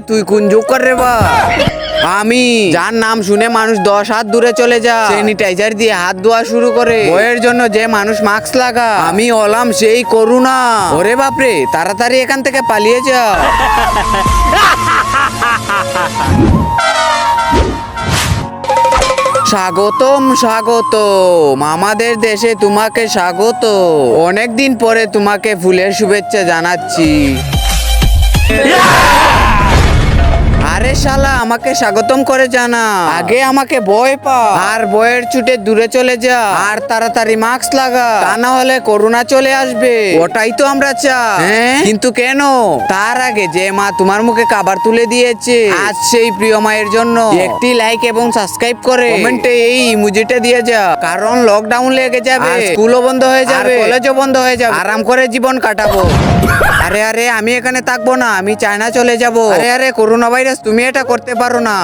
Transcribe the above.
তুই কোন যোগ কর রে বা? আমি, যার নাম শুনে মানুষ 10 হাত দূরে চলে যায়, স্যানিটাইজার দিয়ে হাত ধোয়া শুরু করে, বইয়ের জন্য যে মানুষ মাস্ক লাগা, আমি হলাম সেই করুণা। ওরে বাপরে, তাড়াতাড়ি এখান থেকে পালিয়ে যা। স্বাগতম স্বাগতম, আমাদের দেশে তোমাকে স্বাগত। অনেকদিন পরে তোমাকে ফুলের শুভেচ্ছা জানাচ্ছি। আরে শালা, আমাকে স্বাগতম করে জানা, আগে আমাকে ভয় পা, আর ভয়ের ছুটে দূরে চলে যা, আর তাড়াতাড়ি মাস্ক লাগা, তা না হলে করোনা চলে আসবে। ওটাই তো আমরা চাই। হ্যাঁ, কিন্তু কেন? তার আগে যে মা তোমার মুখে খাবার তুলে দিয়েছে, আজ সেই প্রিয় মায়ের জন্য একটি লাইক এবং সাবস্ক্রাইব করে কমেন্টে এই ইমোজিটা দিয়ে যা, কারণ লকডাউন লেগে যাবে, স্কুলও বন্ধ হয়ে যাবে, কলেজও বন্ধ হয়ে যাবে, আরাম করে জীবন কাটাবো। আরে আরে, আমি এখানে থাকবো না, আমি চায়না চলে যাব। আরে আরে, করোনা ভাইরাস, তুমি এটা করতে পারো না।